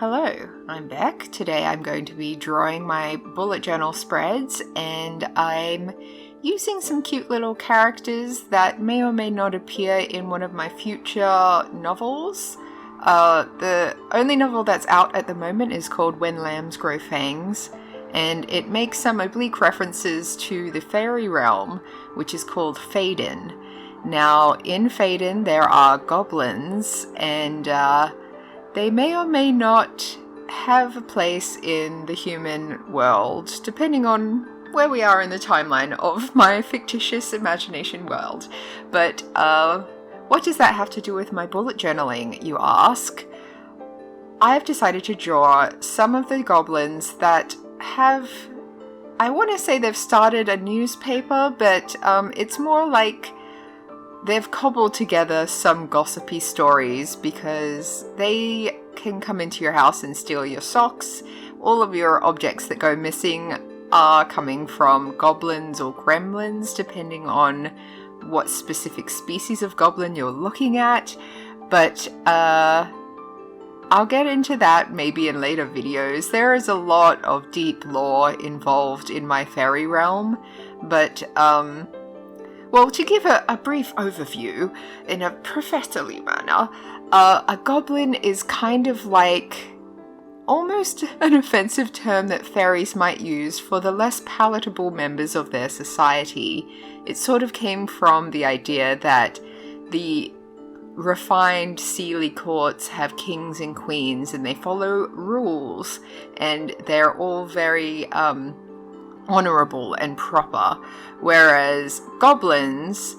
Hello, I'm Beck. Today I'm going to be drawing my bullet journal spreads, and I'm using some cute little characters that may or may not appear in one of my future novels. The only novel that's out at the moment is called When Lambs Grow Fangs, and it makes some oblique references to the fairy realm, which is called Faden. Now, in Faden there are goblins, and they may or may not have a place in the human world, depending on where we are in the timeline of my fictitious imagination world. But what does that have to do with my bullet journaling, you ask? I've decided to draw some of the goblins that have, I want to say they've started a newspaper, but it's more like they've cobbled together some gossipy stories because they can come into your house and steal your socks. All of your objects that go missing are coming from goblins or gremlins, depending on what specific species of goblin you're looking at. But I'll get into that maybe in later videos. There is a lot of deep lore involved in my fairy realm, but well, to give a brief overview in a professorly manner, a goblin is kind of like almost an offensive term that fairies might use for the less palatable members of their society. It sort of came from the idea that the refined seelie courts have kings and queens and they follow rules, and they're all very honorable and proper, whereas goblins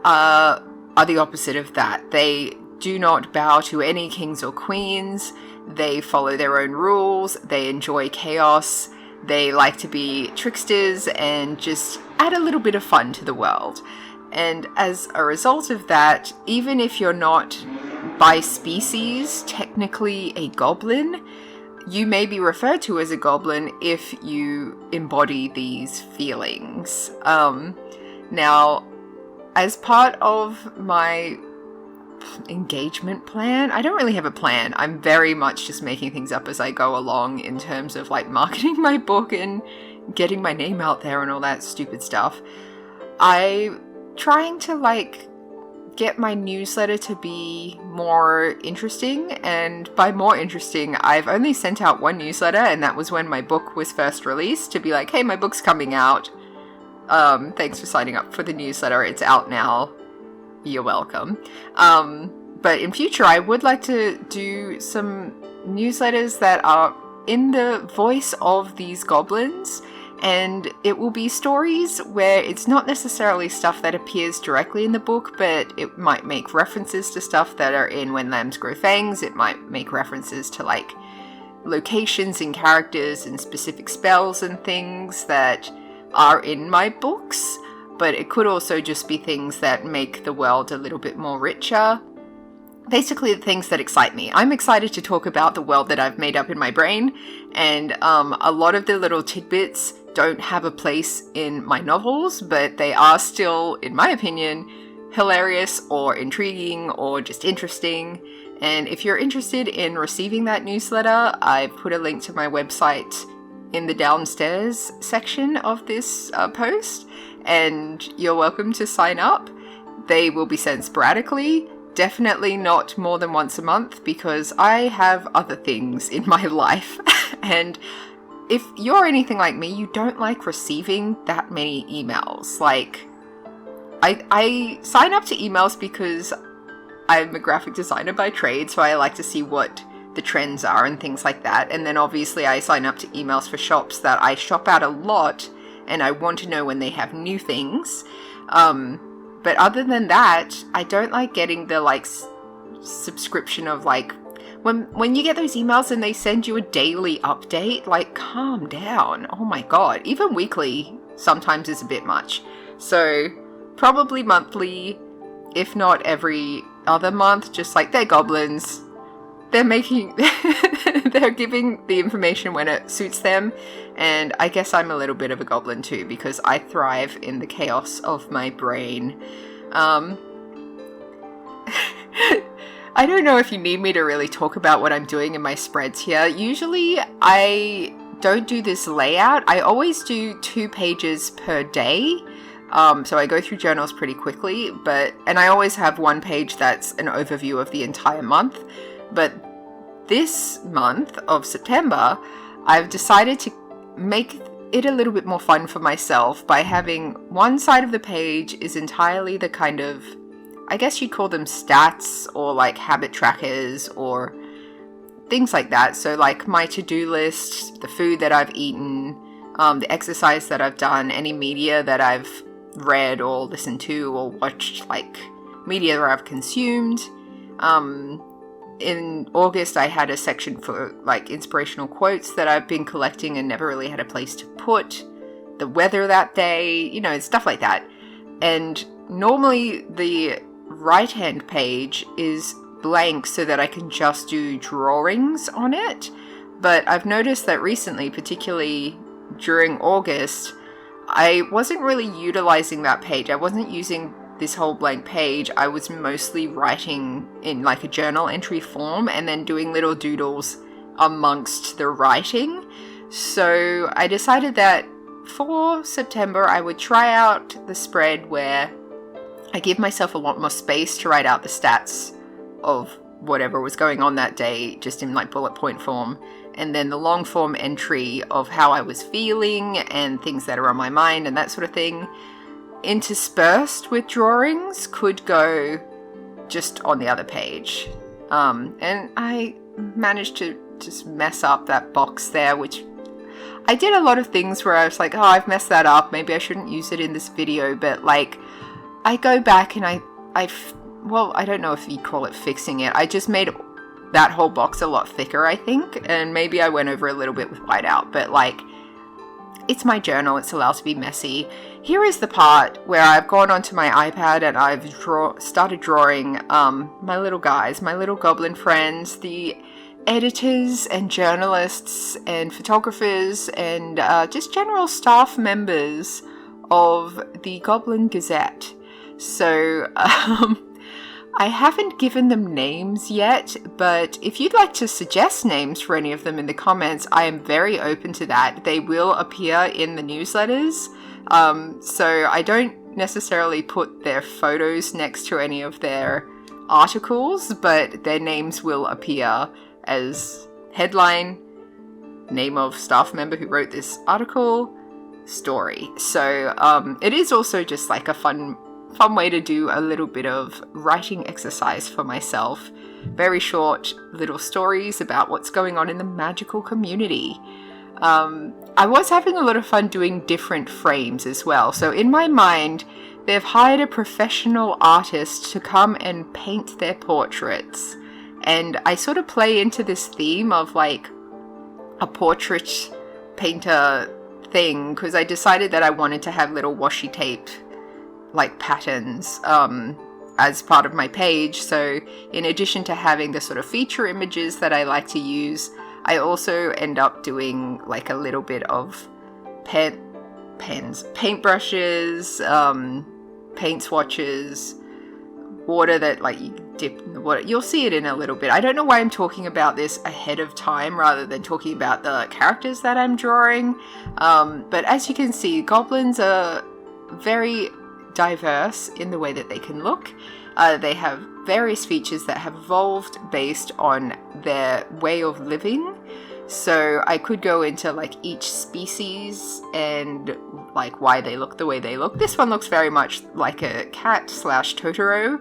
are the opposite of that. They do not bow to any kings or queens, they follow their own rules, they enjoy chaos, they like to be tricksters and just add a little bit of fun to the world. And as a result of that, even if you're not by species technically a goblin, you may be referred to as a goblin if you embody these feelings. Now, as part of my engagement plan, I don't really have a plan. I'm very much just making things up as I go along in terms of like marketing my book and getting my name out there and all that stupid stuff. I'm trying to like get my newsletter to be more interesting, and by more interesting, I've only sent out one newsletter, and that was when my book was first released, to be like, hey, my book's coming out. Thanks for signing up for the newsletter. It's out now. You're welcome. But in future, I would like to do some newsletters that are in the voice of these goblins, and it will be stories where it's not necessarily stuff that appears directly in the book, but it might make references to stuff that are in When Lambs Grow Fangs. It might make references to like locations and characters and specific spells and things that are in my books, but it could also just be things that make the world a little bit more richer. Basically, the things that excite me. I'm excited to talk about the world that I've made up in my brain, and a lot of the little tidbits don't have a place in my novels, but they are still, in my opinion, hilarious or intriguing or just interesting. And if you're interested in receiving that newsletter, I've put a link to my website in the downstairs section of this post, and you're welcome to sign up. They will be sent sporadically. Definitely not more than once a month, because I have other things in my life. And if you're anything like me, you don't like receiving that many emails. Like, I sign up to emails because I'm a graphic designer by trade, so I like to see what the trends are and things like that. And then obviously I sign up to emails for shops that I shop at a lot, and I want to know when they have new things. But other than that, I don't like getting the like subscription of like, when you get those emails and they send you a daily update, like, calm down. Oh my god. Even weekly sometimes is a bit much. So probably monthly, if not every other month, just like, they're goblins. They're making, they're giving the information when it suits them. And I guess I'm a little bit of a goblin too, because I thrive in the chaos of my brain. I don't know if you need me to really talk about what I'm doing in my spreads here. Usually I don't do this layout. I always do 2 pages per day. So I go through journals pretty quickly, and I always have 1 page that's an overview of the entire month. But this month of September, I've decided to make it a little bit more fun for myself by having one side of the page is entirely the kind of, I guess you'd call them stats or like habit trackers or things like that. So like my to-do list, the food that I've eaten, the exercise that I've done, any media that I've read or listened to or watched, like media that I've consumed. In August, I had a section for like inspirational quotes that I've been collecting and never really had a place to put. The weather that day, stuff like that. And normally the right-hand page is blank so that I can just do drawings on it. But I've noticed that recently, particularly during August, I wasn't really utilizing that page. I wasn't using this whole blank page. I was mostly writing in like a journal entry form and then doing little doodles amongst the writing. So I decided that for September I would try out the spread where I give myself a lot more space to write out the stats of whatever was going on that day, just in like bullet point form. And then the long form entry of how I was feeling and things that are on my mind and that sort of thing, interspersed with drawings, could go just on the other page. And I managed to just mess up that box there, which I did a lot of things where I was like, oh, I've messed that up. Maybe I shouldn't use it in this video. But like, I go back and I don't know if you call it fixing it. I just made that whole box a lot thicker, I think. And maybe I went over a little bit with whiteout, but like, it's my journal. It's allowed to be messy. Here is the part where I've gone onto my iPad and I've started drawing my little guys, my little goblin friends, the editors and journalists and photographers and just general staff members of the Goblin Gazette. So I haven't given them names yet, but if you'd like to suggest names for any of them in the comments, I am very open to that. They will appear in the newsletters. So I don't necessarily put their photos next to any of their articles, but their names will appear as headline, name of staff member who wrote this article, story. So it is also just like a fun way to do a little bit of writing exercise for myself. Very short little stories about what's going on in the magical community. I was having a lot of fun doing different frames as well. So in my mind, they've hired a professional artist to come and paint their portraits. And I sort of play into this theme of like a portrait painter thing, because I decided that I wanted to have little washi tape like patterns as part of my page. So in addition to having the sort of feature images that I like to use, I also end up doing like a little bit of paintbrushes, paint swatches, water that like you dip in the water. You'll see it in a little bit. I don't know why I'm talking about this ahead of time rather than talking about the characters that I'm drawing. But as you can see, goblins are very diverse in the way that they can look. They have various features that have evolved based on their way of living. So I could go into like each species and like why they look the way they look. This one looks very much like a cat / Totoro.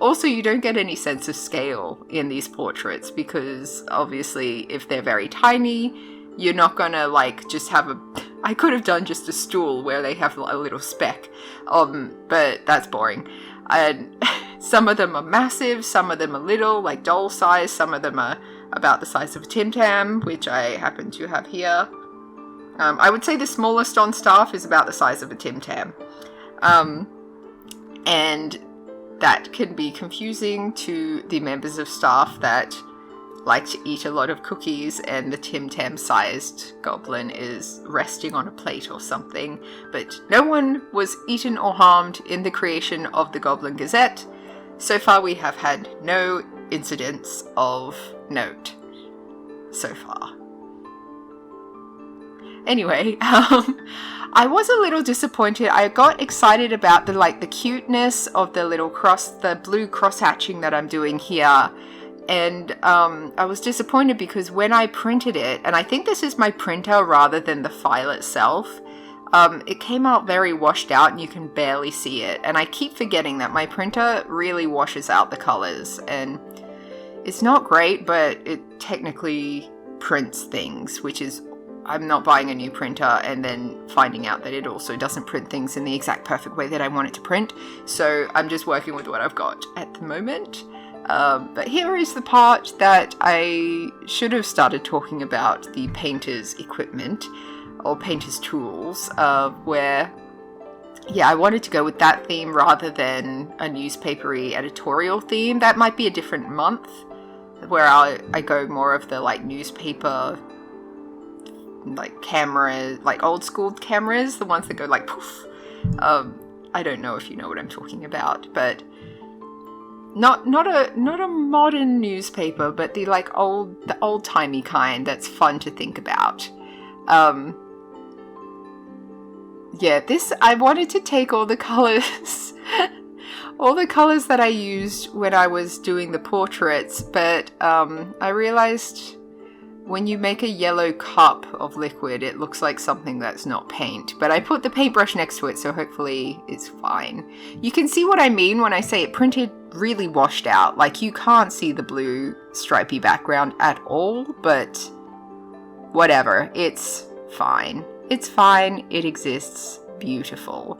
Also, you don't get any sense of scale in these portraits because obviously if they're very tiny, you're not gonna like just have I could have done just a stool where they have a little speck, but that's boring. And some of them are massive, some of them are little, like doll size, some of them are about the size of a Tim Tam, which I happen to have here. I would say the smallest on staff is about the size of a Tim Tam. And that can be confusing to the members of staff that like to eat a lot of cookies and the Tim Tam sized goblin is resting on a plate or something. But no one was eaten or harmed in the creation of the Goblin Gazette. So far we have had no incidents of note so far. Anyway, I was a little disappointed. I got excited about the cuteness of the blue cross hatching that I'm doing here. And I was disappointed because when I printed it, and I think this is my printer rather than the file itself, it came out very washed out and you can barely see it. And I keep forgetting that my printer really washes out the colors. And it's not great, but it technically prints things, which is, I'm not buying a new printer and then finding out that it also doesn't print things in the exact perfect way that I want it to print. So I'm just working with what I've got at the moment. But here is the part that I should have started talking about, the painter's equipment or painter's tools, where, yeah, I wanted to go with that theme rather than a newspapery editorial theme. That might be a different month where I go more of the newspaper, camera, old school cameras, the ones that go poof. I don't know if you know what I'm talking about, but not a modern newspaper, but the old timey kind that's fun to think about. Yeah, I wanted to take all the colors, all the colors that I used when I was doing the portraits, but I realized when you make a yellow cup of liquid, it looks like something that's not paint. But I put the paintbrush next to it, so hopefully it's fine. You can see what I mean when I say it printed really washed out. You can't see the blue stripy background at all, but whatever. It's fine. It's fine. It exists. Beautiful.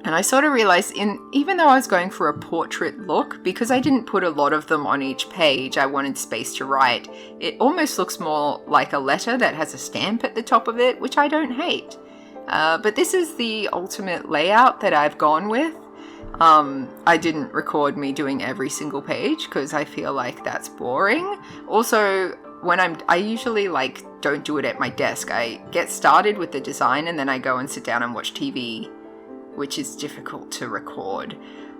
And I sort of realized, even though I was going for a portrait look, because I didn't put a lot of them on each page, I wanted space to write, it almost looks more like a letter that has a stamp at the top of it, which I don't hate. But this is the ultimate layout that I've gone with. I didn't record me doing every single page because I feel like that's boring. Also, when I usually don't do it at my desk. I get started with the design and then I go and sit down and watch TV, which is difficult to record.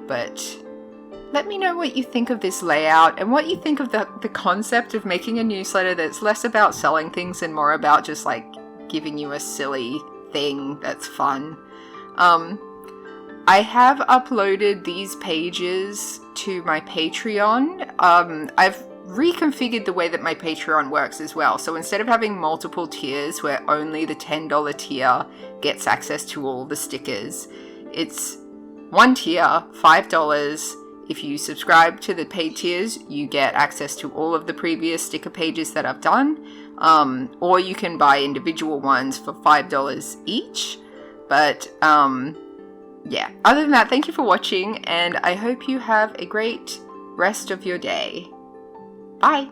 But let me know what you think of this layout and what you think of the concept of making a newsletter that's less about selling things and more about just giving you a silly thing that's fun. I have uploaded these pages to my Patreon. I've reconfigured the way that my Patreon works as well. So instead of having multiple tiers where only the $10 tier gets access to all the stickers, it's one tier, $5. If you subscribe to the paid tiers, you get access to all of the previous sticker pages that I've done. Or you can buy individual ones for $5 each. But yeah, other than that, thank you for watching, and I hope you have a great rest of your day. Bye!